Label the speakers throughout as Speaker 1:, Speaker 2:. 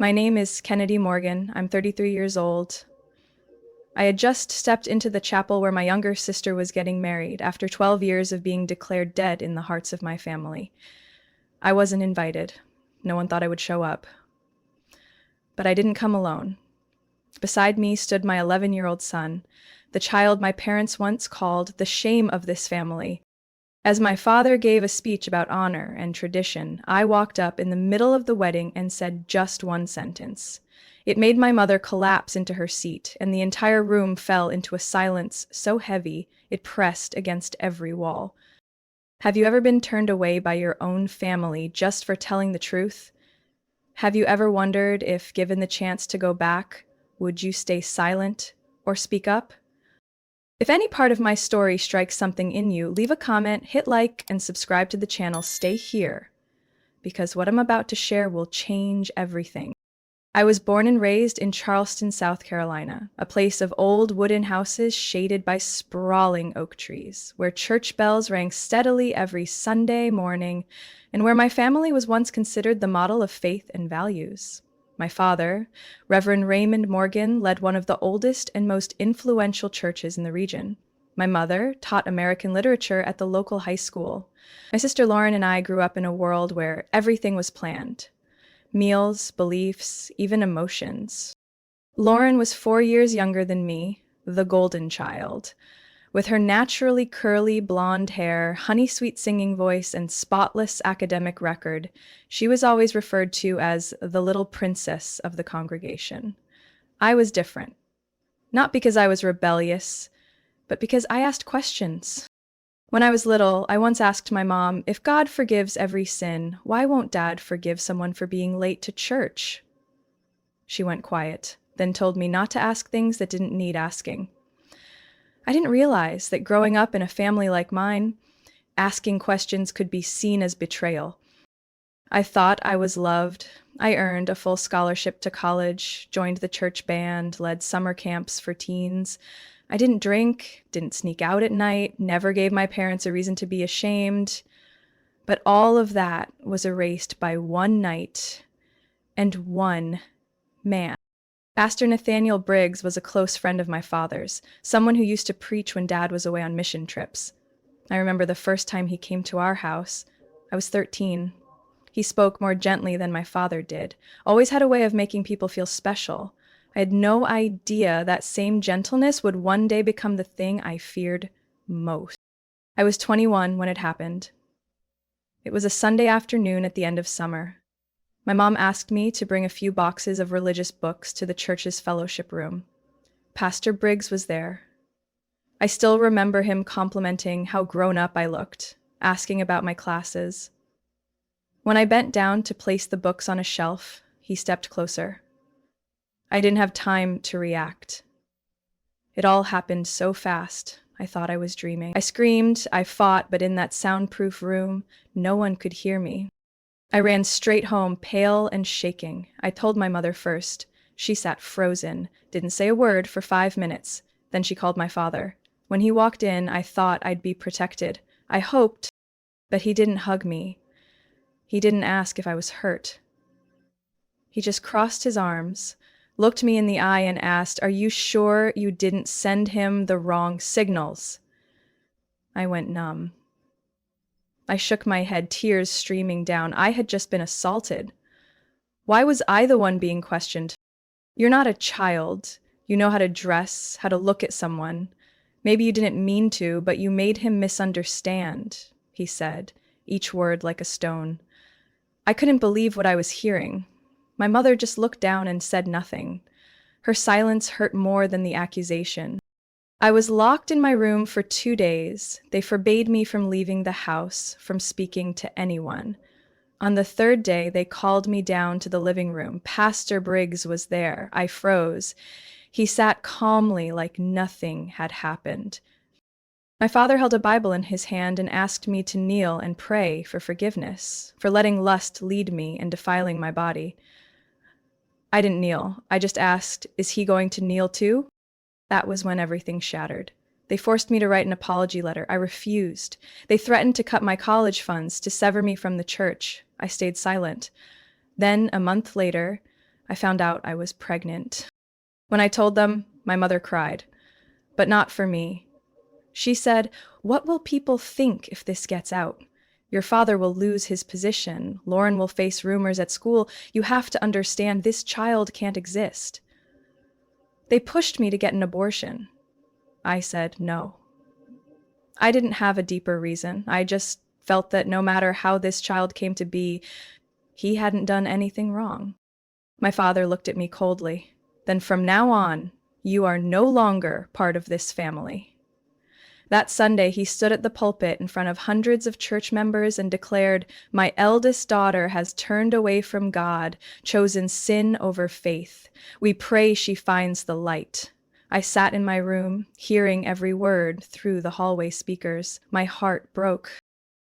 Speaker 1: My name is Kennedy Morgan. I'm 33 years old. I had just stepped into the chapel where my younger sister was getting married after 12 years of being declared dead in the hearts of my family. I wasn't invited. No one thought I would show up. But I didn't come alone. Beside me stood my 11-year-old son, the child my parents once called the shame of this family. As my father gave a speech about honor and tradition, I walked up in the middle of the wedding and said just one sentence. It made my mother collapse into her seat, and the entire room fell into a silence so heavy it pressed against every wall. Have you ever been turned away by your own family just for telling the truth? Have you ever wondered if, given the chance to go back, would you stay silent or speak up? If any part of my story strikes something in you, leave a comment, hit like, and subscribe to the channel. Stay here, because what I'm about to share will change everything. I was born and raised in Charleston, South Carolina, a place of old wooden houses shaded by sprawling oak trees, where church bells rang steadily every Sunday morning, and where my family was once considered the model of faith and values. My father, Reverend Raymond Morgan, led one of the oldest and most influential churches in the region. My mother taught American literature at the local high school. My sister Lauren and I grew up in a world where everything was planned. Meals, beliefs, even emotions. Lauren was 4 years younger than me, the golden child. With her naturally curly blonde hair, honey-sweet singing voice, and spotless academic record, she was always referred to as the little princess of the congregation. I was different. Not because I was rebellious, but because I asked questions. When I was little, I once asked my mom, if God forgives every sin, why won't Dad forgive someone for being late to church? She went quiet, then told me not to ask things that didn't need asking. I didn't realize that growing up in a family like mine, asking questions could be seen as betrayal. I thought I was loved. I earned a full scholarship to college, joined the church band, led summer camps for teens. I didn't drink, didn't sneak out at night, never gave my parents a reason to be ashamed. But all of that was erased by one night and one man. Pastor Nathaniel Briggs was a close friend of my father's, someone who used to preach when Dad was away on mission trips. I remember the first time he came to our house. I was 13. He spoke more gently than my father did, always had a way of making people feel special. I had no idea that same gentleness would one day become the thing I feared most. I was 21 when it happened. It was a Sunday afternoon at the end of summer. My mom asked me to bring a few boxes of religious books to the church's fellowship room. Pastor Briggs was there. I still remember him complimenting how grown up I looked, asking about my classes. When I bent down to place the books on a shelf, he stepped closer. I didn't have time to react. It all happened so fast, I thought I was dreaming. I screamed, I fought, but in that soundproof room, no one could hear me. I ran straight home, pale and shaking. I told my mother first. She sat frozen, didn't say a word for 5 minutes. Then she called my father. When he walked in, I thought I'd be protected. I hoped, but he didn't hug me. He didn't ask if I was hurt. He just crossed his arms, looked me in the eye and asked, "Are you sure you didn't send him the wrong signals?" I went numb. I shook my head, tears streaming down. I had just been assaulted. Why was I the one being questioned? You're not a child. You know how to dress, how to look at someone. Maybe you didn't mean to, but you made him misunderstand, he said, each word like a stone. I couldn't believe what I was hearing. My mother just looked down and said nothing. Her silence hurt more than the accusation. I was locked in my room for 2 days. They forbade me from leaving the house, from speaking to anyone. On the 3rd day, they called me down to the living room. Pastor Briggs was there. I froze. He sat calmly like nothing had happened. My father held a Bible in his hand and asked me to kneel and pray for forgiveness, for letting lust lead me and defiling my body. I didn't kneel. I just asked, is he going to kneel too? That was when everything shattered. They forced me to write an apology letter. I refused. They threatened to cut my college funds, to sever me from the church. I stayed silent. Then, a month later, I found out I was pregnant. When I told them, my mother cried, but not for me. She said, "What will people think if this gets out? Your father will lose his position. Lauren will face rumors at school. You have to understand this child can't exist." They pushed me to get an abortion. I said no. I didn't have a deeper reason. I just felt that no matter how this child came to be, he hadn't done anything wrong. My father looked at me coldly. "Then from now on, you are no longer part of this family." That Sunday, he stood at the pulpit in front of hundreds of church members and declared, "My eldest daughter has turned away from God, chosen sin over faith. We pray she finds the light." I sat in my room, hearing every word through the hallway speakers. My heart broke.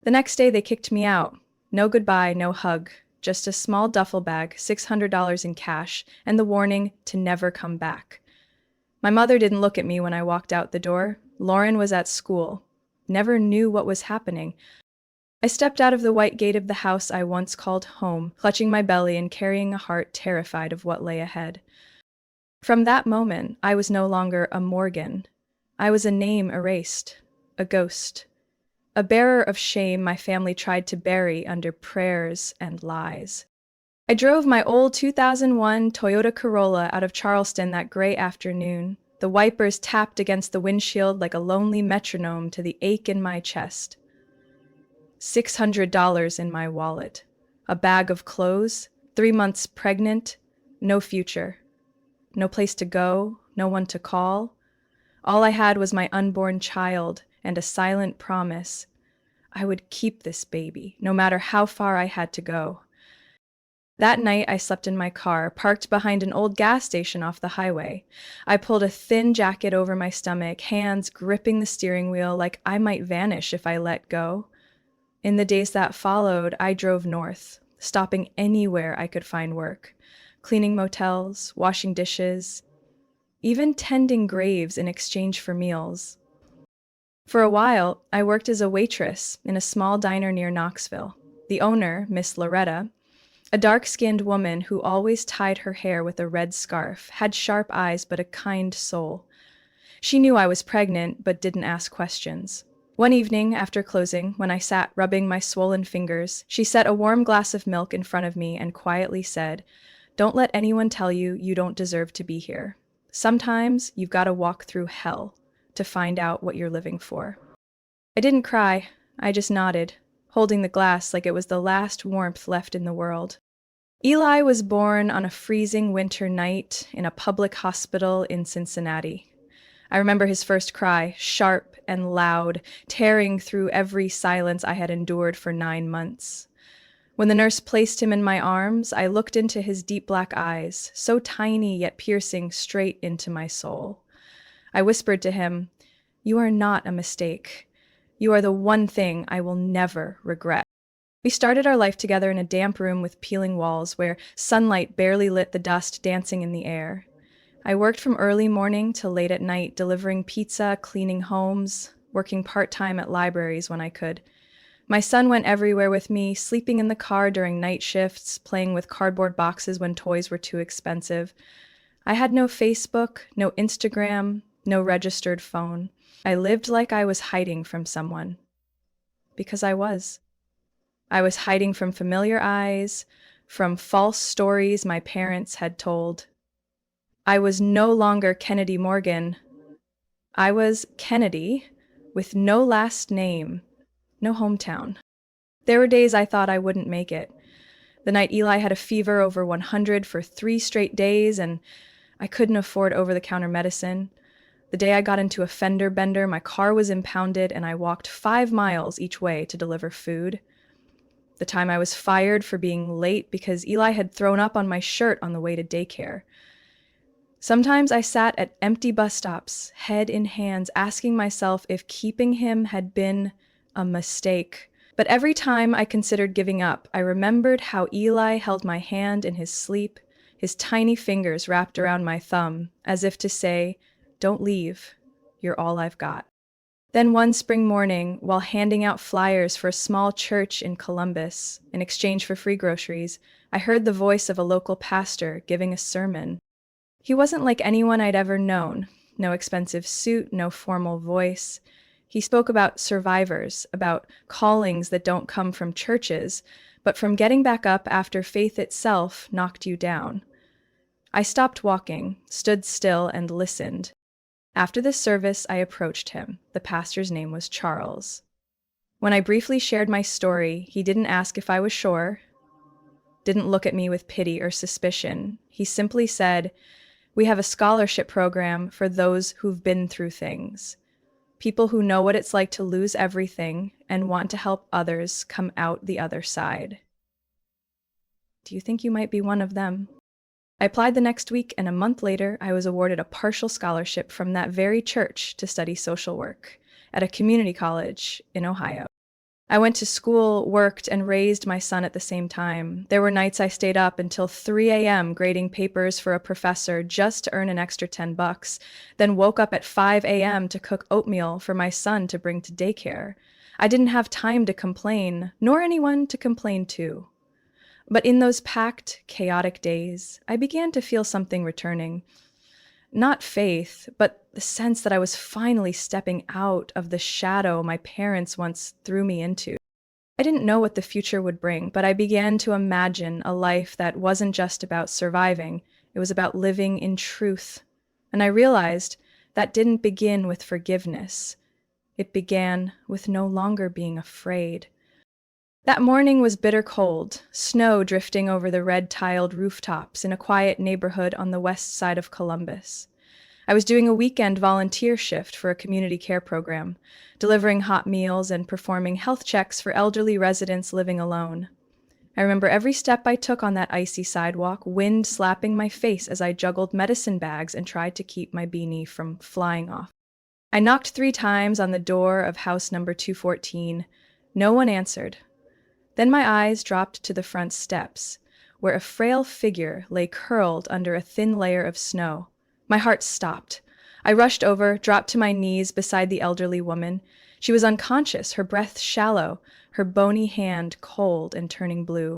Speaker 1: The next day, they kicked me out. No goodbye, no hug, just a small duffel bag, $600 in cash, and the warning to never come back. My mother didn't look at me when I walked out the door. Lauren was at school. Never knew what was happening. I stepped out of the white gate of the house I once called home, clutching my belly and carrying a heart terrified of what lay ahead. From that moment, I was no longer a Morgan. I was a name erased, a ghost, a bearer of shame my family tried to bury under prayers and lies. I drove my old 2001 Toyota Corolla out of Charleston that gray afternoon. The wipers tapped against the windshield like a lonely metronome to the ache in my chest. $600 in my wallet, a bag of clothes, 3 months pregnant, no future, no place to go, no one to call. All I had was my unborn child and a silent promise. I would keep this baby, no matter how far I had to go. That night, I slept in my car, parked behind an old gas station off the highway. I pulled a thin jacket over my stomach, hands gripping the steering wheel like I might vanish if I let go. In the days that followed, I drove north, stopping anywhere I could find work, cleaning motels, washing dishes, even tending graves in exchange for meals. For a while, I worked as a waitress in a small diner near Knoxville. The owner, Miss Loretta, a dark-skinned woman who always tied her hair with a red scarf, had sharp eyes but a kind soul. She knew I was pregnant but didn't ask questions. One evening, after closing, when I sat rubbing my swollen fingers, she set a warm glass of milk in front of me and quietly said, "Don't let anyone tell you you don't deserve to be here. Sometimes you've got to walk through hell to find out what you're living for." I didn't cry, I just nodded, holding the glass like it was the last warmth left in the world. Eli was born on a freezing winter night in a public hospital in Cincinnati. I remember his first cry, sharp and loud, tearing through every silence I had endured for 9 months. When the nurse placed him in my arms, I looked into his deep black eyes, so tiny yet piercing straight into my soul. I whispered to him, "You are not a mistake. You are the one thing I will never regret." We started our life together in a damp room with peeling walls where sunlight barely lit the dust dancing in the air. I worked from early morning till late at night, delivering pizza, cleaning homes, working part-time at libraries when I could. My son went everywhere with me, sleeping in the car during night shifts, playing with cardboard boxes when toys were too expensive. I had no Facebook, no Instagram, no registered phone. I lived like I was hiding from someone. Because I was. I was hiding from familiar eyes, from false stories my parents had told. I was no longer Kennedy Morgan. I was Kennedy, with no last name, no hometown. There were days I thought I wouldn't make it. The night Eli had a fever over 100 for 3 straight days, and I couldn't afford over-the-counter medicine. The day I got into a fender bender, my car was impounded, and I walked 5 miles each way to deliver food. The time I was fired for being late because Eli had thrown up on my shirt on the way to daycare. Sometimes I sat at empty bus stops, head in hands, asking myself if keeping him had been a mistake. But every time I considered giving up, I remembered how Eli held my hand in his sleep, his tiny fingers wrapped around my thumb, as if to say, "Don't leave. You're all I've got." Then one spring morning, while handing out flyers for a small church in Columbus in exchange for free groceries, I heard the voice of a local pastor giving a sermon. He wasn't like anyone I'd ever known. No expensive suit, no formal voice. He spoke about survivors, about callings that don't come from churches, but from getting back up after faith itself knocked you down. I stopped walking, stood still, and listened. After the service, I approached him. The pastor's name was Charles. When I briefly shared my story, he didn't ask if I was sure, didn't look at me with pity or suspicion. He simply said, "We have a scholarship program for those who've been through things. People who know what it's like to lose everything and want to help others come out the other side. Do you think you might be one of them?" I applied the next week, and a month later, I was awarded a partial scholarship from that very church to study social work at a community college in Ohio. I went to school, worked, and raised my son at the same time. There were nights I stayed up until 3 a.m. grading papers for a professor just to earn an extra $10, then woke up at 5 a.m. to cook oatmeal for my son to bring to daycare. I didn't have time to complain, nor anyone to complain to. But in those packed, chaotic days, I began to feel something returning. Not faith, but the sense that I was finally stepping out of the shadow my parents once threw me into. I didn't know what the future would bring, but I began to imagine a life that wasn't just about surviving, it was about living in truth. And I realized that didn't begin with forgiveness. It began with no longer being afraid. That morning was bitter cold, snow drifting over the red-tiled rooftops in a quiet neighborhood on the west side of Columbus. I was doing a weekend volunteer shift for a community care program, delivering hot meals and performing health checks for elderly residents living alone. I remember every step I took on that icy sidewalk, wind slapping my face as I juggled medicine bags and tried to keep my beanie from flying off. I knocked 3 times on the door of house number 214. No one answered. Then my eyes dropped to the front steps, where a frail figure lay curled under a thin layer of snow. My heart stopped. I rushed over, dropped to my knees beside the elderly woman. She was unconscious, her breath shallow, her bony hand cold and turning blue.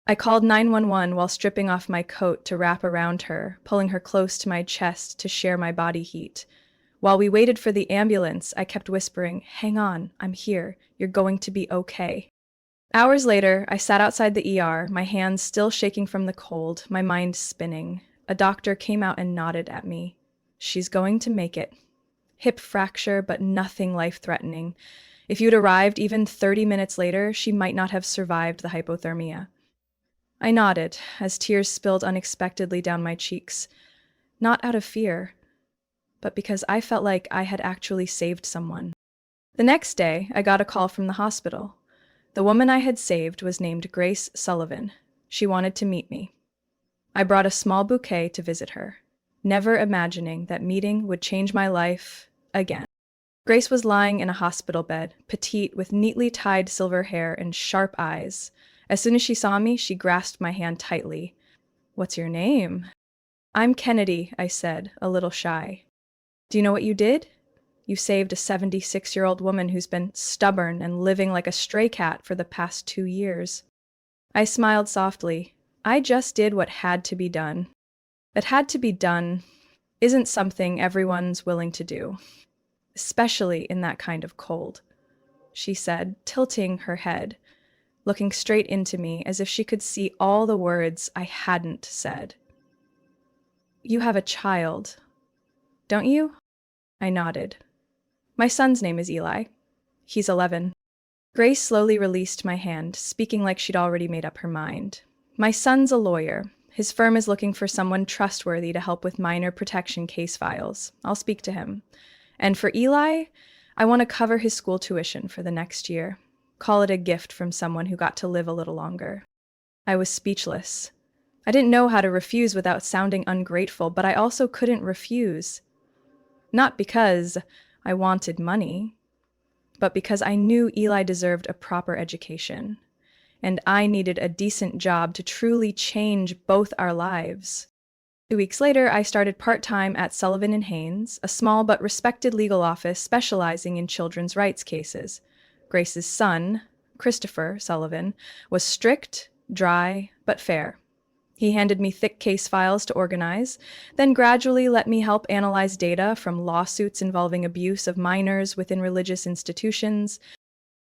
Speaker 1: I called 911 while stripping off my coat to wrap around her, pulling her close to my chest to share my body heat. While we waited for the ambulance, I kept whispering, "Hang on, I'm here. You're going to be okay." Hours later, I sat outside the ER, my hands still shaking from the cold, my mind spinning. A doctor came out and nodded at me. "She's going to make it. Hip fracture, but nothing life-threatening. If you'd arrived even 30 minutes later, she might not have survived the hypothermia." I nodded as tears spilled unexpectedly down my cheeks. Not out of fear, but because I felt like I had actually saved someone. The next day, I got a call from the hospital. The woman I had saved was named Grace Sullivan. She wanted to meet me. I brought a small bouquet to visit her, never imagining that meeting would change my life again. Grace was lying in a hospital bed, petite, with neatly tied silver hair and sharp eyes. As soon as she saw me, she grasped my hand tightly. "What's your name?" "I'm Kennedy," I said, a little shy. "Do you know what you did? You saved a 76-year-old woman who's been stubborn and living like a stray cat for the past 2 years." I smiled softly. "I just did what had to be done." That had to be done isn't something everyone's willing to do, especially in that kind of cold, she said, tilting her head, looking straight into me as if she could see all the words I hadn't said. "You have a child, don't you?" I nodded. "My son's name is Eli. He's 11. Grace slowly released my hand, speaking like she'd already made up her mind. "My son's a lawyer. His firm is looking for someone trustworthy to help with minor protection case files. I'll speak to him. And for Eli, I want to cover his school tuition for the next year. Call it a gift from someone who got to live a little longer." I was speechless. I didn't know how to refuse without sounding ungrateful, but I also couldn't refuse. Not because I wanted money, but because I knew Eli deserved a proper education, and I needed a decent job to truly change both our lives. 2 weeks later, I started part-time at Sullivan and Haynes, a small but respected legal office specializing in children's rights cases. Grace's son, Christopher Sullivan, was strict, dry, but fair. He handed me thick case files to organize, then gradually let me help analyze data from lawsuits involving abuse of minors within religious institutions.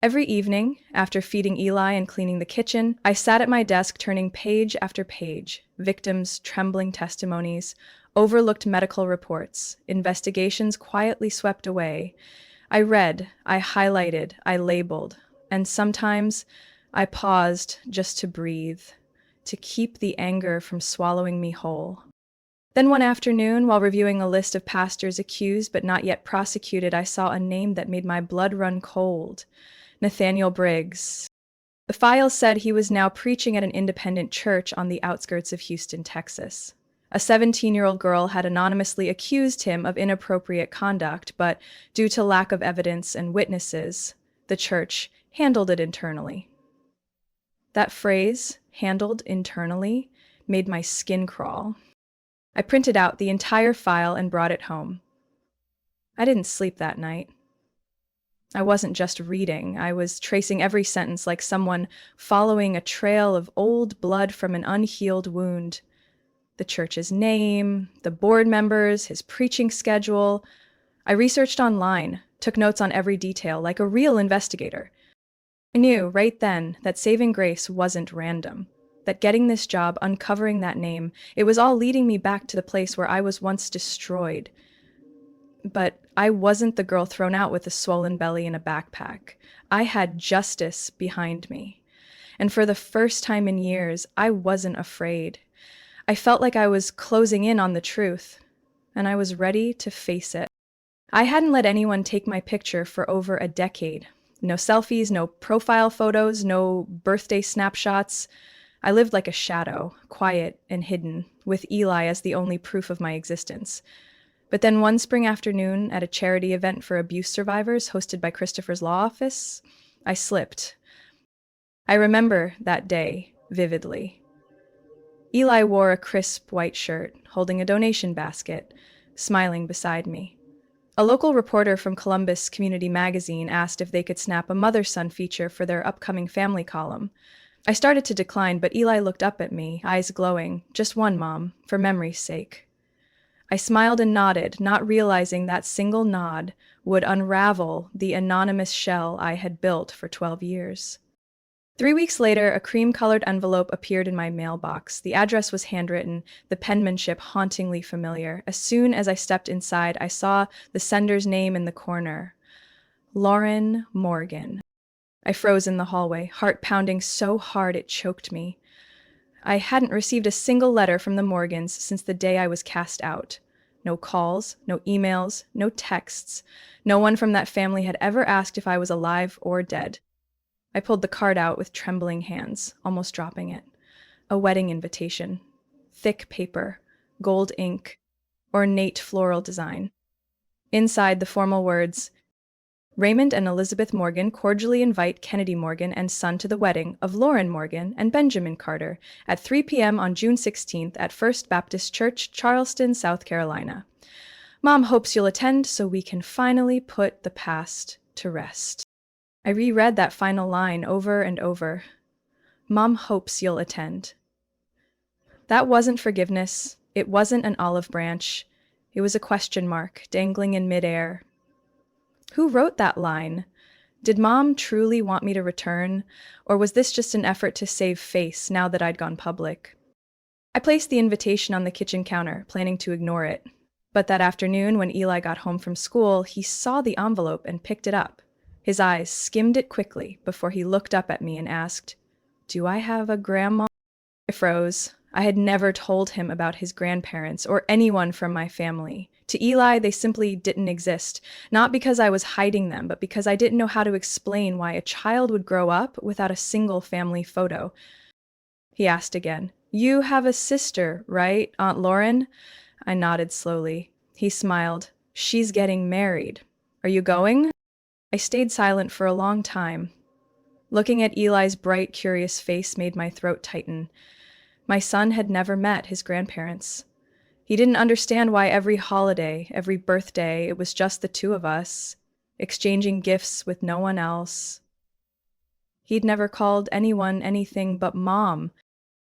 Speaker 1: Every evening, after feeding Eli and cleaning the kitchen, I sat at my desk turning page after page, victims' trembling testimonies, overlooked medical reports, investigations quietly swept away. I read, I highlighted, I labeled, and sometimes I paused just to breathe, to keep the anger from swallowing me whole. Then one afternoon, while reviewing a list of pastors accused but not yet prosecuted, I saw a name that made my blood run cold. Nathaniel Briggs. The file said he was now preaching at an independent church on the outskirts of Houston, Texas. A 17-year-old girl had anonymously accused him of inappropriate conduct, but due to lack of evidence and witnesses, the church handled it internally. That phrase, handled internally, made my skin crawl. I printed out the entire file and brought it home. I didn't sleep that night. I wasn't just reading, I was tracing every sentence like someone following a trail of old blood from an unhealed wound. The church's name, the board members, his preaching schedule. I researched online, took notes on every detail like a real investigator. I knew right then that saving Grace wasn't random, that getting this job, uncovering that name, it was all leading me back to the place where I was once destroyed. But I wasn't the girl thrown out with a swollen belly and a backpack. I had justice behind me. And for the first time in years, I wasn't afraid. I felt like I was closing in on the truth, and I was ready to face it. I hadn't let anyone take my picture for over a decade. No selfies, no profile photos, no birthday snapshots. I lived like a shadow, quiet and hidden, with Eli as the only proof of my existence. But then one spring afternoon at a charity event for abuse survivors hosted by Christopher's law office, I slipped. I remember that day vividly. Eli wore a crisp white shirt, holding a donation basket, smiling beside me. A local reporter from Columbus Community Magazine asked if they could snap a mother-son feature for their upcoming family column. I started to decline, but Eli looked up at me, eyes glowing. "Just one, Mom, for memory's sake." I smiled and nodded, not realizing that single nod would unravel the anonymous shell I had built for 12 years. 3 weeks later, a cream-colored envelope appeared in my mailbox. The address was handwritten, the penmanship hauntingly familiar. As soon as I stepped inside, I saw the sender's name in the corner. Lauren Morgan. I froze in the hallway, heart pounding so hard it choked me. I hadn't received a single letter from the Morgans since the day I was cast out. No calls, no emails, no texts. No one from that family had ever asked if I was alive or dead. I pulled the card out with trembling hands, almost dropping it. A wedding invitation. Thick paper, gold ink, ornate floral design. Inside, the formal words, "Raymond and Elizabeth Morgan cordially invite Kennedy Morgan and son to the wedding of Lauren Morgan and Benjamin Carter at 3 p.m. on June 16th at First Baptist Church, Charleston, South Carolina. Mom hopes you'll attend so we can finally put the past to rest." I reread that final line over and over. Mom hopes you'll attend. That wasn't forgiveness. It wasn't an olive branch. It was a question mark dangling in midair. Who wrote that line? Did Mom truly want me to return, or was this just an effort to save face now that I'd gone public? I placed the invitation on the kitchen counter, planning to ignore it. But that afternoon, when Eli got home from school, he saw the envelope and picked it up. His eyes skimmed it quickly before he looked up at me and asked, "Do I have a grandma?" I froze. I had never told him about his grandparents or anyone from my family. To Eli, they simply didn't exist, not because I was hiding them, but because I didn't know how to explain why a child would grow up without a single family photo. He asked again, "You have a sister, right, Aunt Lauren?" I nodded slowly. He smiled. "She's getting married. Are you going?" I stayed silent for a long time. Looking at Eli's bright, curious face made my throat tighten. My son had never met his grandparents. He didn't understand why every holiday, every birthday, it was just the two of us, exchanging gifts with no one else. He'd never called anyone anything but Mom.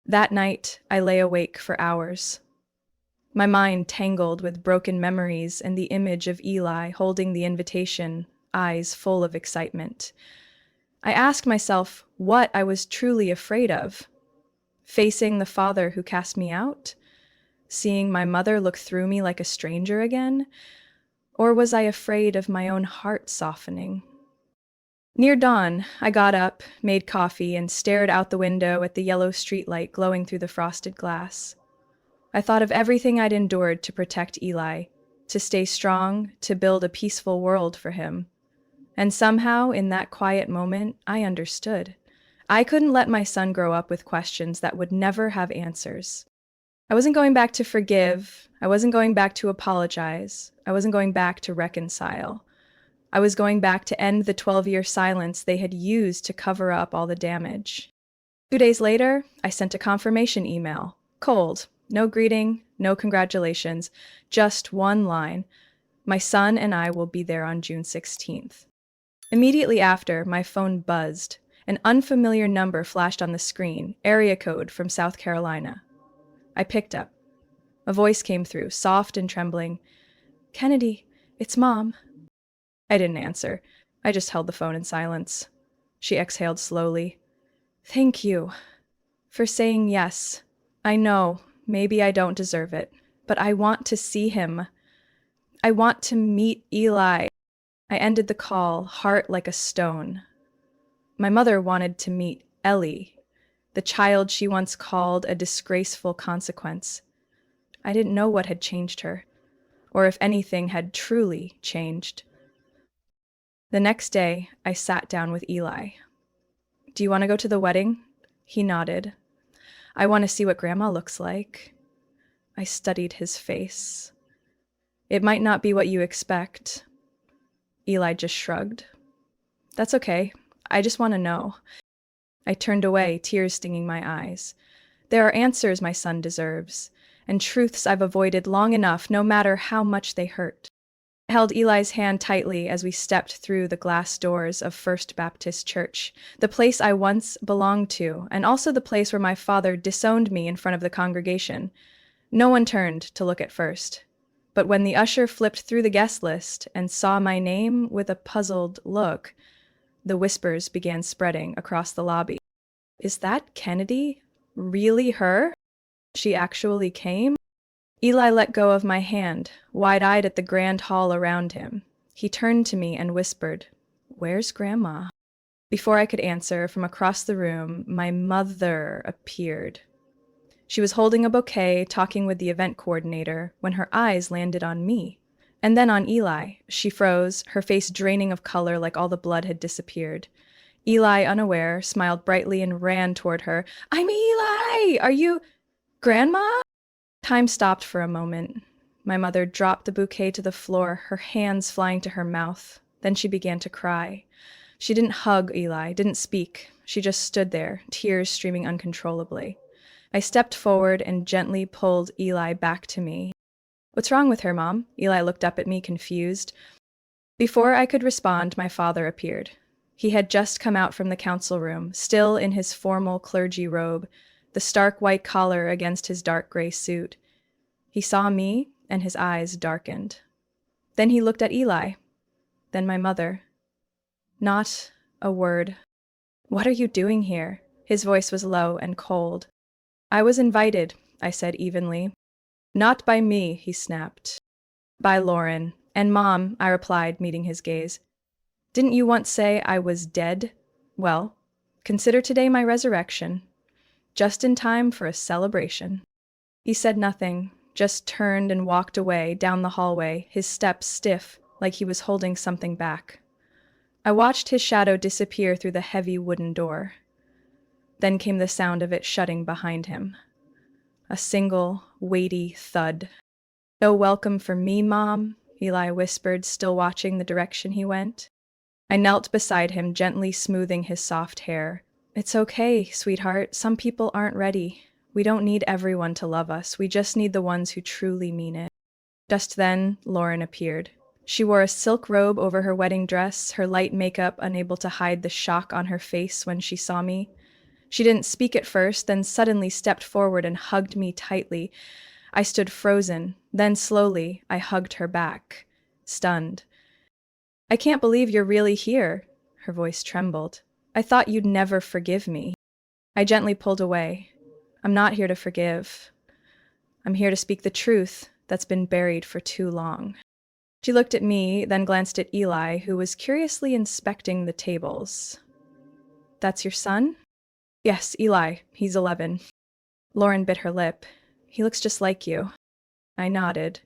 Speaker 1: That night, I lay awake for hours. My mind tangled with broken memories and the image of Eli holding the invitation, eyes full of excitement. I asked myself what I was truly afraid of. Facing the father who cast me out? Seeing my mother look through me like a stranger again? Or was I afraid of my own heart softening? Near dawn, I got up, made coffee, and stared out the window at the yellow streetlight glowing through the frosted glass. I thought of everything I'd endured to protect Eli, to stay strong, to build a peaceful world for him. And somehow, in that quiet moment, I understood. I couldn't let my son grow up with questions that would never have answers. I wasn't going back to forgive. I wasn't going back to apologize. I wasn't going back to reconcile. I was going back to end the 12-year silence they had used to cover up all the damage. 2 days later, I sent a confirmation email. Cold. No greeting, no congratulations, just one line. My son and I will be there on June 16th. Immediately after, my phone buzzed. An unfamiliar number flashed on the screen, area code from South Carolina. I picked up. A voice came through, soft and trembling. "Kennedy, it's Mom." I didn't answer. I just held the phone in silence. She exhaled slowly. "Thank you for saying yes. I know. Maybe I don't deserve it, but I want to see him. I want to meet Eli." I ended the call, heart like a stone. My mother wanted to meet Ellie, the child she once called a disgraceful consequence. I didn't know what had changed her, or if anything had truly changed. The next day, I sat down with Eli. "Do you want to go to the wedding?" He nodded. "I want to see what Grandma looks like." I studied his face. "It might not be what you expect." Eli just shrugged. "That's okay. I just want to know." I turned away, tears stinging my eyes. There are answers my son deserves, and truths I've avoided long enough, no matter how much they hurt. I held Eli's hand tightly as we stepped through the glass doors of First Baptist Church, the place I once belonged to, and also the place where my father disowned me in front of the congregation. No one turned to look at first, but when the usher flipped through the guest list and saw my name with a puzzled look, the whispers began spreading across the lobby. "Is that Kennedy? Really her? She actually came?" Eli let go of my hand, wide-eyed at the grand hall around him. He turned to me and whispered, "Where's Grandma?" Before I could answer, from across the room, my mother appeared. She was holding a bouquet, talking with the event coordinator, when her eyes landed on me. And then on Eli. She froze, her face draining of color like all the blood had disappeared. Eli, unaware, smiled brightly and ran toward her. "I'm Eli! Are you... Grandma?" Time stopped for a moment. My mother dropped the bouquet to the floor, her hands flying to her mouth. Then she began to cry. She didn't hug Eli, didn't speak. She just stood there, tears streaming uncontrollably. I stepped forward and gently pulled Eli back to me. "What's wrong with her, Mom?" Eli looked up at me, confused. Before I could respond, my father appeared. He had just come out from the council room, still in his formal clergy robe, the stark white collar against his dark gray suit. He saw me, and his eyes darkened. Then he looked at Eli, then my mother. Not a word. "What are you doing here?" His voice was low and cold. "I was invited," I said evenly. "Not by me," he snapped. "By Lauren. And Mom," I replied, meeting his gaze. "Didn't you once say I was dead? Well, consider today my resurrection. Just in time for a celebration." He said nothing, just turned and walked away down the hallway, his steps stiff, like he was holding something back. I watched his shadow disappear through the heavy wooden door. Then came the sound of it shutting behind him. A single, weighty thud. "No welcome for me, Mom," Eli whispered, still watching the direction he went. I knelt beside him, gently smoothing his soft hair. "It's okay, sweetheart. Some people aren't ready. We don't need everyone to love us. We just need the ones who truly mean it. Just then, Lauren appeared. She wore a silk robe over her wedding dress, her light makeup unable to hide the shock on her face when she saw me. She didn't speak at first, then suddenly stepped forward and hugged me tightly. I stood frozen. Then slowly, I hugged her back, stunned. I can't believe you're really here. Her voice trembled. I thought you'd never forgive me. I gently pulled away. I'm not here to forgive. I'm here to speak the truth that's been buried for too long. She looked at me, then glanced at Eli, who was curiously inspecting the tables. That's your son? Yes, Eli. He's 11. Lauren bit her lip. He looks just like you. I nodded.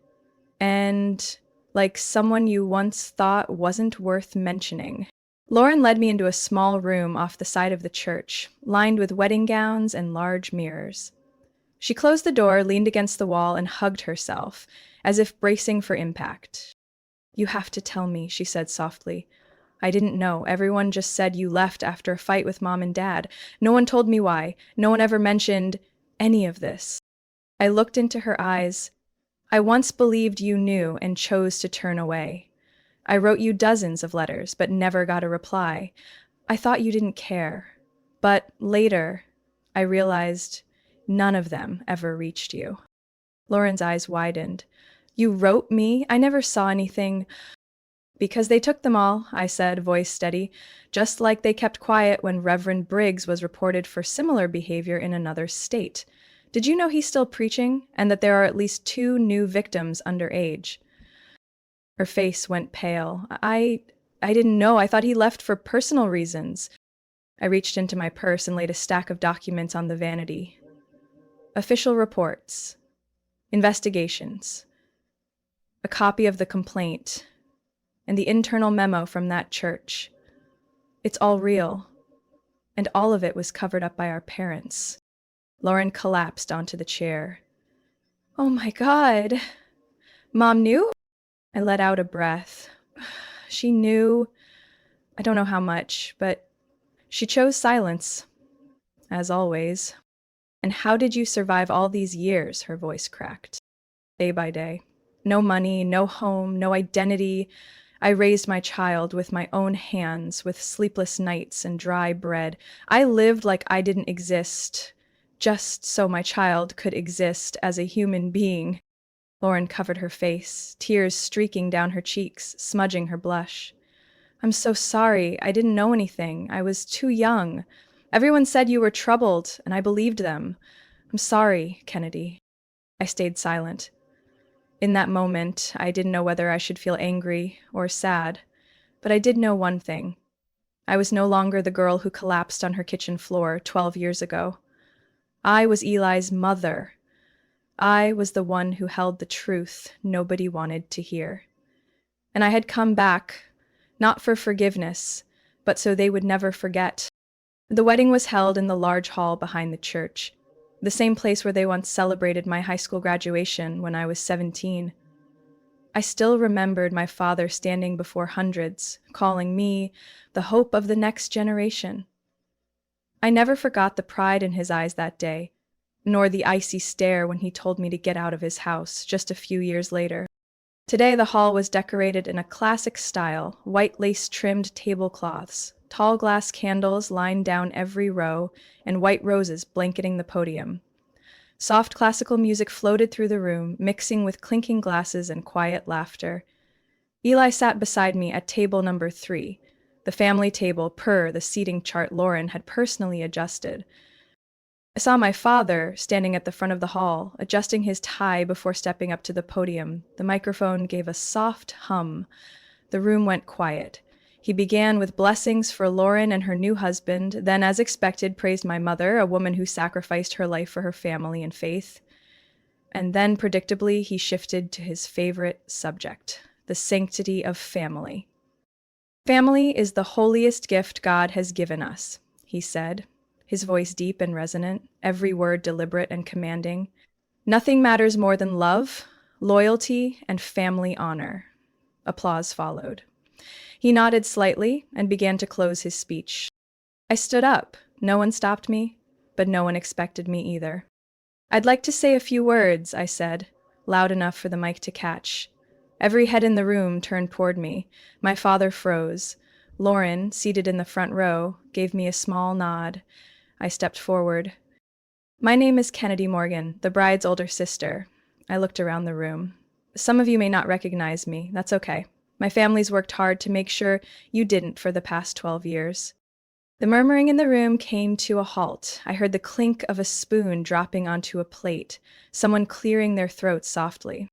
Speaker 1: And like someone you once thought wasn't worth mentioning. Lauren led me into a small room off the side of the church, lined with wedding gowns and large mirrors. She closed the door, leaned against the wall, and hugged herself, as if bracing for impact. You have to tell me, she said softly. I didn't know. Everyone just said you left after a fight with Mom and Dad. No one told me why. No one ever mentioned any of this. I looked into her eyes. I once believed you knew and chose to turn away. I wrote you dozens of letters, but never got a reply. I thought you didn't care. But later, I realized none of them ever reached you. Lauren's eyes widened. You wrote me? I never saw anything. Because they took them all, I said, voice steady, just like they kept quiet when Reverend Briggs was reported for similar behavior in another state. Did you know he's still preaching, and that there are at least 2 new victims underage? Her face went pale. I didn't know. I thought he left for personal reasons. I reached into my purse and laid a stack of documents on the vanity. Official reports. Investigations. A copy of the complaint. And the internal memo from that church. It's all real. And all of it was covered up by our parents. Lauren collapsed onto the chair. Oh my God. Mom knew? I let out a breath. She knew. I don't know how much, but she chose silence, as always. And how did you survive all these years? Her voice cracked. Day by day. No money, no home, no identity. I raised my child with my own hands, with sleepless nights and dry bread. I lived like I didn't exist, just so my child could exist as a human being. Lauren covered her face, tears streaking down her cheeks, smudging her blush. I'm so sorry. I didn't know anything. I was too young. Everyone said you were troubled, and I believed them. I'm sorry, Kennedy. I stayed silent. In that moment, I didn't know whether I should feel angry or sad, but I did know one thing. I was no longer the girl who collapsed on her kitchen floor 12 years ago. I was Eli's mother. I was the one who held the truth nobody wanted to hear. And I had come back, not for forgiveness, but so they would never forget. The wedding was held in the large hall behind the church, the same place where they once celebrated my high school graduation when I was 17. I still remembered my father standing before hundreds, calling me the hope of the next generation. I never forgot the pride in his eyes that day, nor the icy stare when he told me to get out of his house just a few years later. Today, the hall was decorated in a classic style, white lace-trimmed tablecloths, tall glass candles lined down every row, and white roses blanketing the podium. Soft classical music floated through the room, mixing with clinking glasses and quiet laughter. Eli sat beside me at table number 3, the family table per the seating chart Lauren had personally adjusted. I saw my father standing at the front of the hall, adjusting his tie before stepping up to the podium. The microphone gave a soft hum. The room went quiet. He began with blessings for Lauren and her new husband, then, as expected, praised my mother, a woman who sacrificed her life for her family and faith. And then, predictably, he shifted to his favorite subject, the sanctity of family. Family is the holiest gift God has given us, he said, his voice deep and resonant, every word deliberate and commanding. Nothing matters more than love, loyalty, and family honor. Applause followed. He nodded slightly and began to close his speech. I stood up. No one stopped me, but no one expected me either. I'd like to say a few words, I said, loud enough for the mic to catch. Every head in the room turned toward me. My father froze. Lauren, seated in the front row, gave me a small nod. I stepped forward. My name is Kennedy Morgan, the bride's older sister. I looked around the room. Some of you may not recognize me. That's okay. My family's worked hard to make sure you didn't for the past 12 years. The murmuring in the room came to a halt. I heard the clink of a spoon dropping onto a plate, someone clearing their throats softly.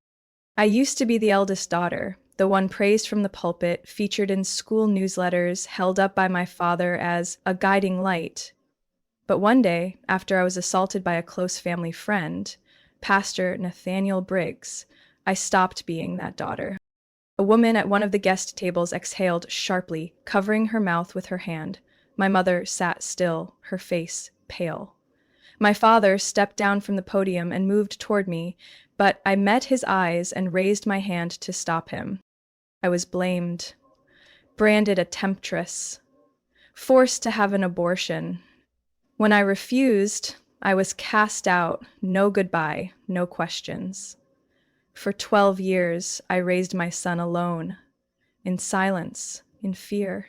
Speaker 1: I used to be the eldest daughter, the one praised from the pulpit, featured in school newsletters, held up by my father as a guiding light. But one day, after I was assaulted by a close family friend, Pastor Nathaniel Briggs, I stopped being that daughter. A woman at one of the guest tables exhaled sharply, covering her mouth with her hand. My mother sat still, her face pale. My father stepped down from the podium and moved toward me, but I met his eyes and raised my hand to stop him. I was blamed, branded a temptress, forced to have an abortion. When I refused, I was cast out, no goodbye, no questions. For 12 years, I raised my son alone, in silence, in fear,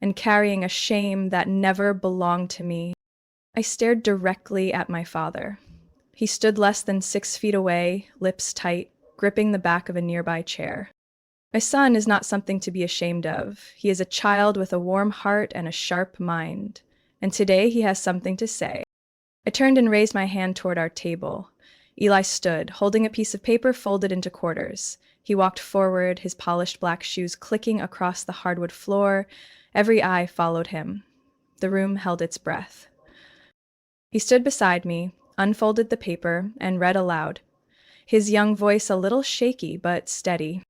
Speaker 1: and carrying a shame that never belonged to me. I stared directly at my father. He stood less than 6 feet away, lips tight, gripping the back of a nearby chair. My son is not something to be ashamed of. He is a child with a warm heart and a sharp mind. And today he has something to say. I turned and raised my hand toward our table. Eli stood, holding a piece of paper folded into quarters. He walked forward, his polished black shoes clicking across the hardwood floor. Every eye followed him. The room held its breath. He stood beside me, unfolded the paper, and read aloud, his young voice a little shaky but steady.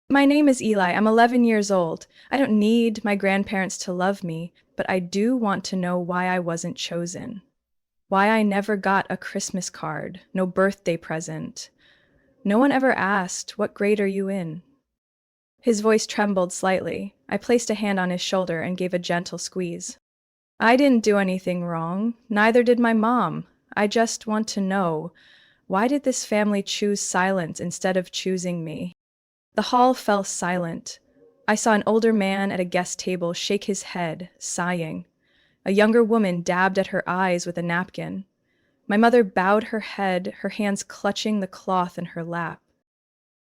Speaker 1: My name is Eli. I'm 11 years old. I don't need my grandparents to love me, but I do want to know why I wasn't chosen. Why I never got a Christmas card, no birthday present. No one ever asked, "What grade are you in?" His voice trembled slightly. I placed a hand on his shoulder and gave a gentle squeeze. I didn't do anything wrong. Neither did my mom. I just want to know, why did this family choose silence instead of choosing me? The hall fell silent. I saw an older man at a guest table shake his head, sighing. A younger woman dabbed at her eyes with a napkin. My mother bowed her head, her hands clutching the cloth in her lap.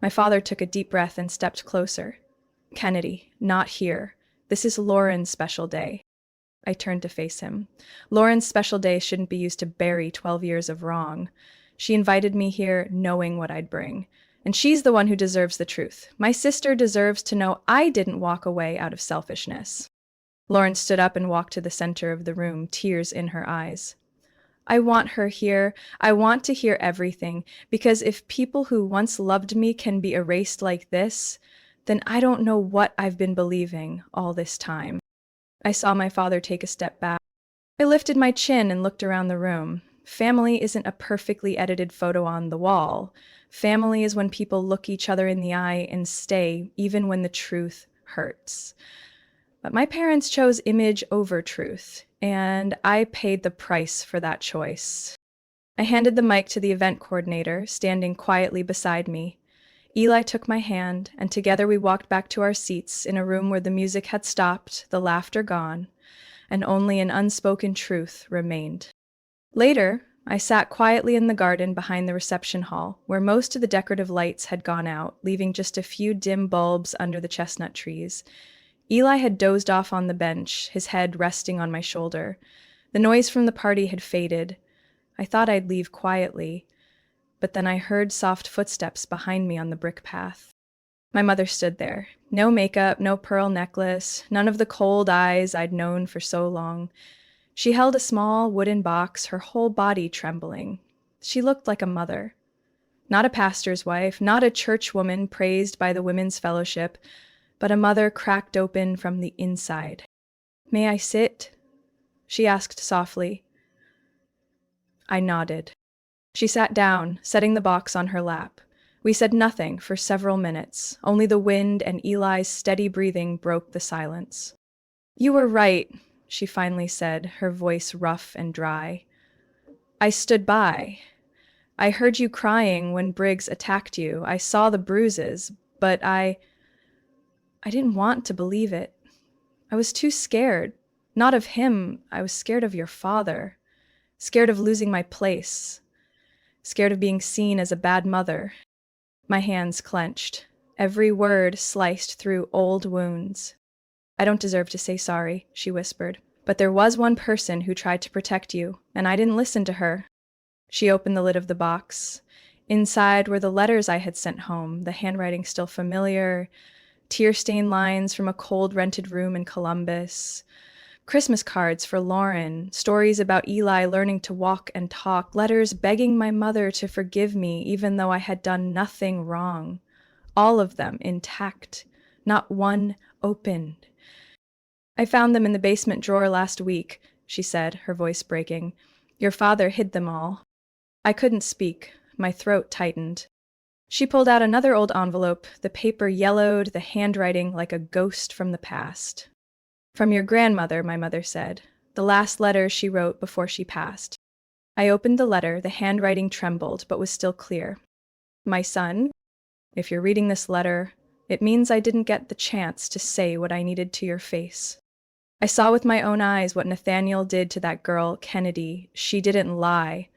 Speaker 1: My father took a deep breath and stepped closer. Kennedy, not here. This is Lauren's special day. I turned to face him. Lauren's special day shouldn't be used to bury 12 years of wrong. She invited me here knowing what I'd bring. And she's the one who deserves the truth. My sister deserves to know I didn't walk away out of selfishness. Lauren stood up and walked to the center of the room, tears in her eyes. I want her here. I want to hear everything, because if people who once loved me can be erased like this, then I don't know what I've been believing all this time. I saw my father take a step back. I lifted my chin and looked around the room. Family isn't a perfectly edited photo on the wall. Family is when people look each other in the eye and stay, even when the truth hurts. But my parents chose image over truth, and I paid the price for that choice. I handed the mic to the event coordinator, standing quietly beside me. Eli took my hand, and together we walked back to our seats in a room where the music had stopped, the laughter gone, and only an unspoken truth remained. Later, I sat quietly in the garden behind the reception hall, where most of the decorative lights had gone out, leaving just a few dim bulbs under the chestnut trees. Eli had dozed off on the bench, his head resting on my shoulder. The noise from the party had faded. I thought I'd leave quietly, but then I heard soft footsteps behind me on the brick path. My mother stood there. No makeup, no pearl necklace, none of the cold eyes I'd known for so long. She held a small wooden box, her whole body trembling. She looked like a mother. Not a pastor's wife, not a churchwoman praised by the Women's Fellowship, but a mother cracked open from the inside. "May I sit?" she asked softly. I nodded. She sat down, setting the box on her lap. We said nothing for several minutes. Only the wind and Eli's steady breathing broke the silence. "You were right," she finally said, her voice rough and dry. I stood by. I heard you crying when Briggs attacked you. I saw the bruises, but I didn't want to believe it. I was too scared. Not of him, I was scared of your father. Scared of losing my place. Scared of being seen as a bad mother. My hands clenched, every word sliced through old wounds. I don't deserve to say sorry, she whispered. But there was one person who tried to protect you, and I didn't listen to her. She opened the lid of the box. Inside were the letters I had sent home, the handwriting still familiar, tear-stained lines from a cold rented room in Columbus, Christmas cards for Lauren, stories about Eli learning to walk and talk, letters begging my mother to forgive me even though I had done nothing wrong. All of them intact, not one opened. I found them in the basement drawer last week, she said, her voice breaking. Your father hid them all. I couldn't speak. My throat tightened. She pulled out another old envelope, the paper yellowed, the handwriting like a ghost from the past. From your grandmother, my mother said, the last letter she wrote before she passed. I opened the letter, the handwriting trembled, but was still clear. My son, if you're reading this letter, it means I didn't get the chance to say what I needed to your face. I saw with my own eyes what Nathaniel did to that girl, Kennedy. She didn't lie.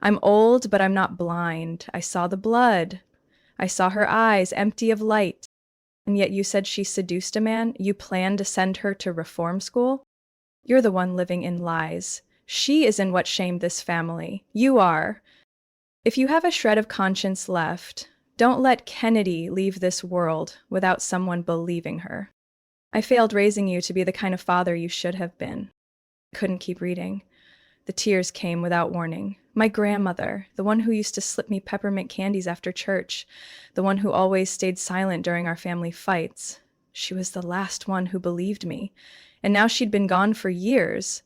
Speaker 1: I'm old, but I'm not blind. I saw the blood. I saw her eyes empty of light. And yet you said she seduced a man? You planned to send her to reform school? You're the one living in lies. She isn't what shamed this family. You are. If you have a shred of conscience left, don't let Kennedy leave this world without someone believing her. I failed raising you to be the kind of father you should have been. I couldn't keep reading. The tears came without warning. My grandmother, the one who used to slip me peppermint candies after church, the one who always stayed silent during our family fights. She was the last one who believed me, and now she'd been gone for years.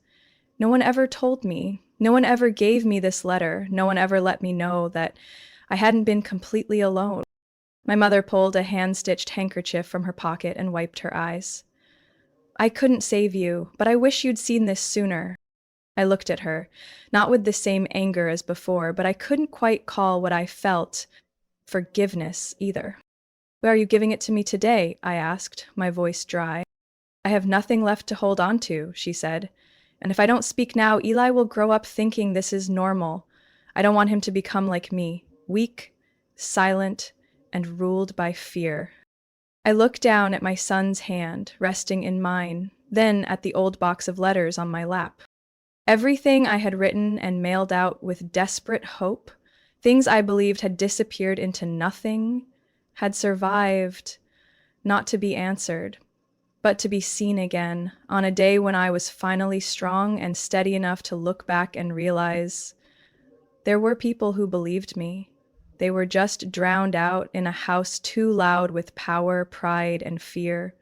Speaker 1: No one ever told me. No one ever gave me this letter. No one ever let me know that I hadn't been completely alone. My mother pulled a hand-stitched handkerchief from her pocket and wiped her eyes. I couldn't save you, but I wish you'd seen this sooner. I looked at her, not with the same anger as before, but I couldn't quite call what I felt forgiveness either. Why are you giving it to me today? I asked, my voice dry. I have nothing left to hold on to, she said. And if I don't speak now, Eli will grow up thinking this is normal. I don't want him to become like me, weak, silent, and ruled by fear. I looked down at my son's hand, resting in mine, then at the old box of letters on my lap. Everything I had written and mailed out with desperate hope, things I believed had disappeared into nothing, had survived, not to be answered, but to be seen again on a day when I was finally strong and steady enough to look back and realize there were people who believed me. They were just drowned out in a house too loud with power, pride, and fear.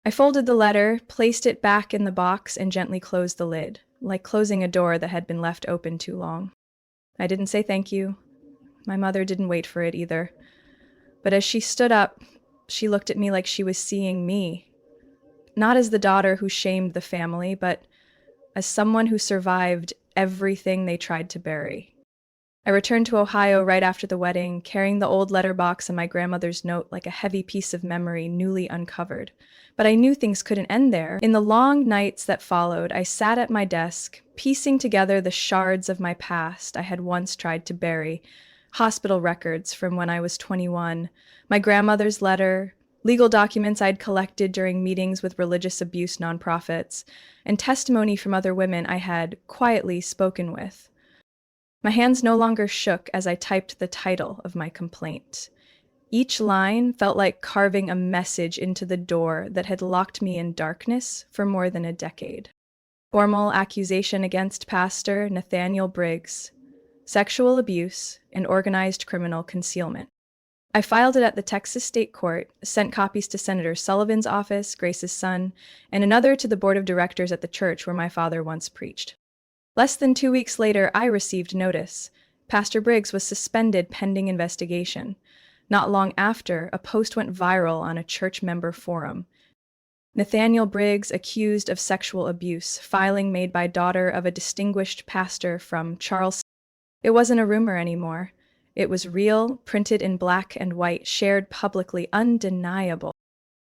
Speaker 1: I folded the letter, placed it back in the box, and gently closed the lid, like closing a door that had been left open too long. I didn't say thank you. My mother didn't wait for it either. But as she stood up, she looked at me like she was seeing me. Not as the daughter who shamed the family, but as someone who survived everything they tried to bury. I returned to Ohio right after the wedding, carrying the old letterbox and my grandmother's note like a heavy piece of memory newly uncovered. But I knew things couldn't end there. In the long nights that followed, I sat at my desk, piecing together the shards of my past I had once tried to bury. Hospital records from when I was 21, my grandmother's letter, legal documents I'd collected during meetings with religious abuse nonprofits, and testimony from other women I had quietly spoken with. My hands no longer shook as I typed the title of my complaint. Each line felt like carving a message into the door that had locked me in darkness for more than a decade. Formal accusation against Pastor Nathaniel Briggs, sexual abuse, and organized criminal concealment. I filed it at the Texas State Court, sent copies to Senator Sullivan's office, Grace's son, and another to the board of directors at the church where my father once preached. Less than 2 weeks later, I received notice. Pastor Briggs was suspended pending investigation. Not long after, a post went viral on a church member forum. Nathaniel Briggs accused of sexual abuse, filing made by daughter of a distinguished pastor from Charles. It wasn't a rumor anymore. It was real, printed in black and white, shared publicly, undeniable.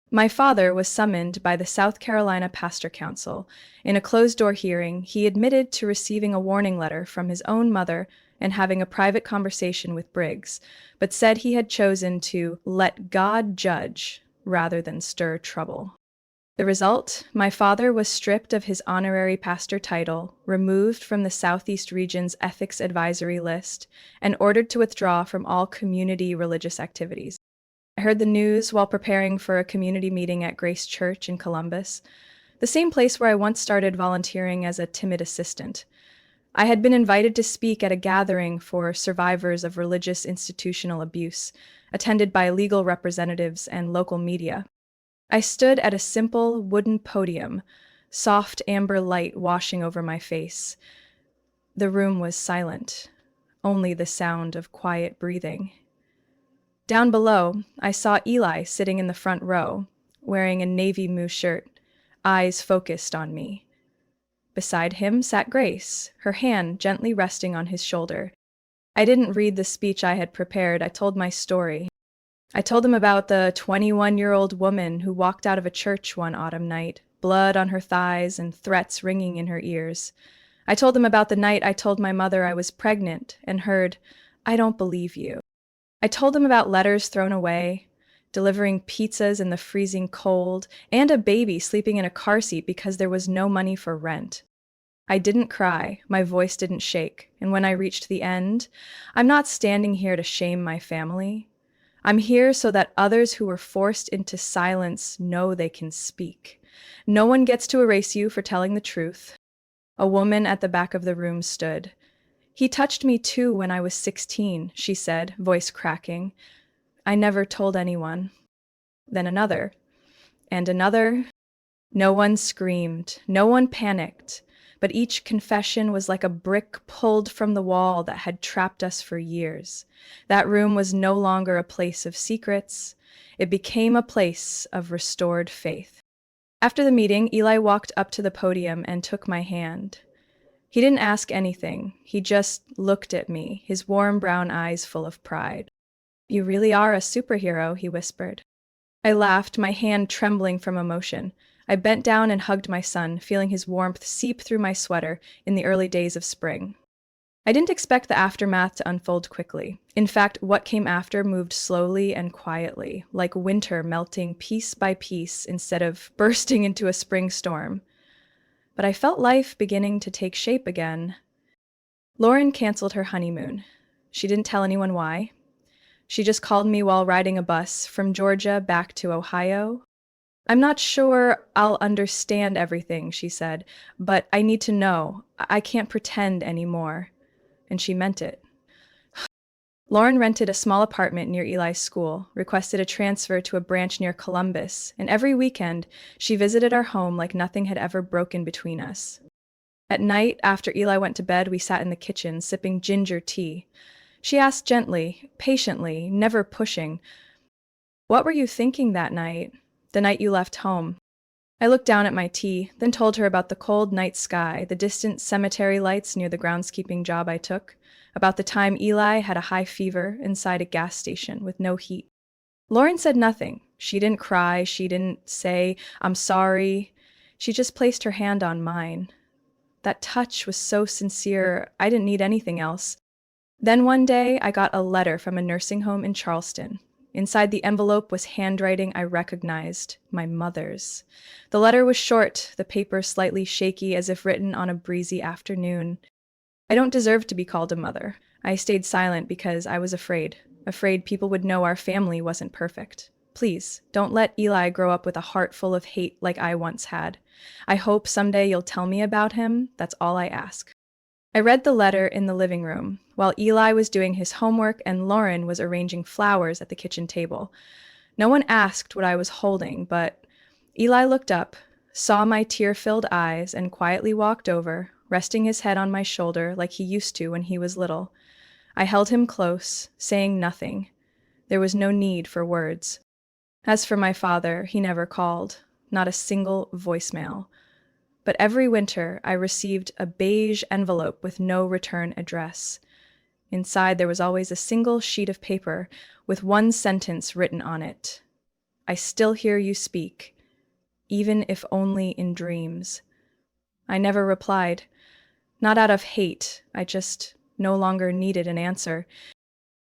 Speaker 1: My father was summoned by the South Carolina Pastor Council. In a closed-door hearing, he admitted to receiving a warning letter from his own mother and having a private conversation with Briggs, but said he had chosen to let God judge rather than stir trouble. The result? My father was stripped of his honorary pastor title, removed from the Southeast Region's ethics advisory list, and ordered to withdraw from all community religious activities. I heard the news while preparing for a community meeting at Grace Church in Columbus, the same place where I once started volunteering as a timid assistant. I had been invited to speak at a gathering for survivors of religious institutional abuse, attended by legal representatives and local media. I stood at a simple wooden podium, soft amber light washing over my face. The room was silent, only the sound of quiet breathing. Down below, I saw Eli sitting in the front row, wearing a navy blue shirt, eyes focused on me. Beside him sat Grace, her hand gently resting on his shoulder. I didn't read the speech I had prepared. I told my story. I told them about the 21-year-old woman who walked out of a church one autumn night, blood on her thighs and threats ringing in her ears. I told them about the night I told my mother I was pregnant and heard, "I don't believe you." I told them about letters thrown away, delivering pizzas in the freezing cold, and a baby sleeping in a car seat because there was no money for rent. I didn't cry, my voice didn't shake, and when I reached the end, I'm not standing here to shame my family. I'm here so that others who were forced into silence know they can speak. No one gets to erase you for telling the truth. A woman at the back of the room stood. "He touched me too when I was 16, she said, voice cracking. "I never told anyone." Then another, and another. No one screamed, no one panicked, but each confession was like a brick pulled from the wall that had trapped us for years. That room was no longer a place of secrets. It became a place of restored faith. After the meeting, Eli walked up to the podium and took my hand. He didn't ask anything. He just looked at me, his warm brown eyes full of pride. "You really are a superhero," he whispered. I laughed, my hand trembling from emotion. I bent down and hugged my son, feeling his warmth seep through my sweater in the early days of spring. I didn't expect the aftermath to unfold quickly. In fact, what came after moved slowly and quietly, like winter melting piece by piece instead of bursting into a spring storm. But I felt life beginning to take shape again. Lauren canceled her honeymoon. She didn't tell anyone why. She just called me while riding a bus from Georgia back to Ohio. "I'm not sure I'll understand everything," she said, "but I need to know. I can't pretend anymore." And she meant it. Lauren rented a small apartment near Eli's school, requested a transfer to a branch near Columbus, and every weekend she visited our home like nothing had ever broken between us. At night, after Eli went to bed, we sat in the kitchen, sipping ginger tea. She asked gently, patiently, never pushing, "What were you thinking that night? The night you left home?" I looked down at my tea, then told her about the cold night sky, the distant cemetery lights near the groundskeeping job I took, about the time Eli had a high fever inside a gas station with no heat. Lauren said nothing. She didn't cry. She didn't say, "I'm sorry." She just placed her hand on mine. That touch was so sincere, I didn't need anything else. Then one day, I got a letter from a nursing home in Charleston. Inside the envelope was handwriting I recognized, my mother's. The letter was short, the paper slightly shaky as if written on a breezy afternoon. I don't deserve to be called a mother. I stayed silent because I was afraid people would know our family wasn't perfect. Please, don't let Eli grow up with a heart full of hate like I once had. I hope someday you'll tell me about him. That's all I ask. I read the letter in the living room, while Eli was doing his homework and Lauren was arranging flowers at the kitchen table. No one asked what I was holding, but Eli looked up, saw my tear-filled eyes, and quietly walked over, resting his head on my shoulder like he used to when he was little. I held him close, saying nothing. There was no need for words. As for my father, he never called. not a single voicemail. But every winter, I received a beige envelope with no return address. Inside, there was always a single sheet of paper with one sentence written on it. I still hear you speak, even if only in dreams. I never replied. Not out of hate, I just no longer needed an answer.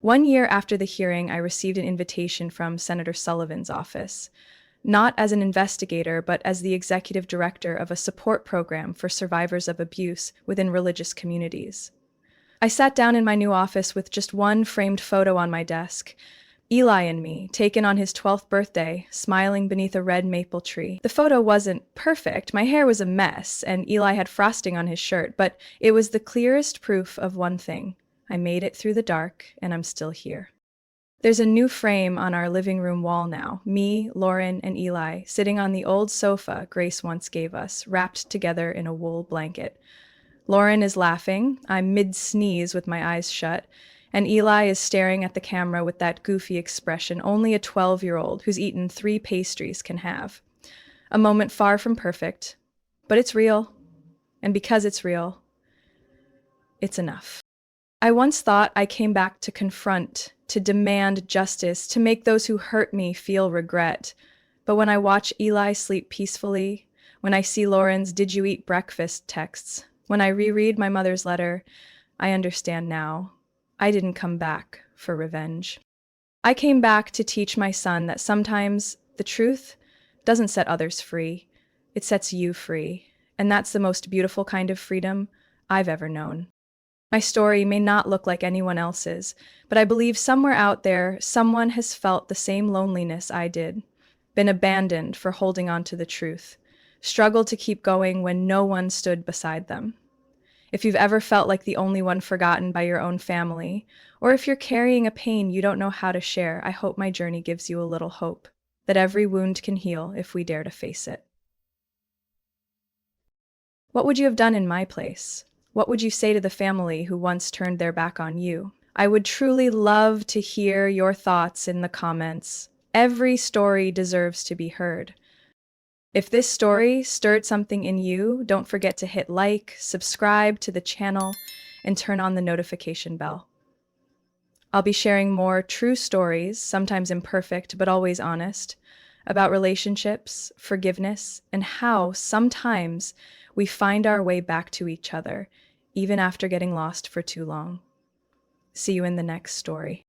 Speaker 1: 1 year after the hearing, I received an invitation from Senator Sullivan's office, not as an investigator, but as the executive director of a support program for survivors of abuse within religious communities. I sat down in my new office with just one framed photo on my desk, Eli and me, taken on his 12th birthday, smiling beneath a red maple tree. The photo wasn't perfect. My hair was a mess, and Eli had frosting on his shirt, but it was the clearest proof of one thing. I made it through the dark, and I'm still here. There's a new frame on our living room wall now, me, Lauren, and Eli, sitting on the old sofa Grace once gave us, wrapped together in a wool blanket. Lauren is laughing. I'm mid-sneeze with my eyes shut, and Eli is staring at the camera with that goofy expression only a 12-year-old who's eaten 3 pastries can have. A moment far from perfect, but it's real. And because it's real, it's enough. I once thought I came back to confront, to demand justice, to make those who hurt me feel regret. But when I watch Eli sleep peacefully, when I see Lauren's "Did you eat breakfast?" texts, when I reread my mother's letter, I understand now. I didn't come back for revenge. I came back to teach my son that sometimes the truth doesn't set others free. It sets you free. And that's the most beautiful kind of freedom I've ever known. My story may not look like anyone else's, but I believe somewhere out there, someone has felt the same loneliness I did, been abandoned for holding on to the truth, struggled to keep going when no one stood beside them. If you've ever felt like the only one forgotten by your own family, or if you're carrying a pain you don't know how to share, I hope my journey gives you a little hope that every wound can heal if we dare to face it. What would you have done in my place? What would you say to the family who once turned their back on you? I would truly love to hear your thoughts in the comments. Every story deserves to be heard. If this story stirred something in you, don't forget to hit like, subscribe to the channel, and turn on the notification bell. I'll be sharing more true stories, sometimes imperfect but always honest, about relationships, forgiveness, and how sometimes we find our way back to each other, even after getting lost for too long. See you in the next story.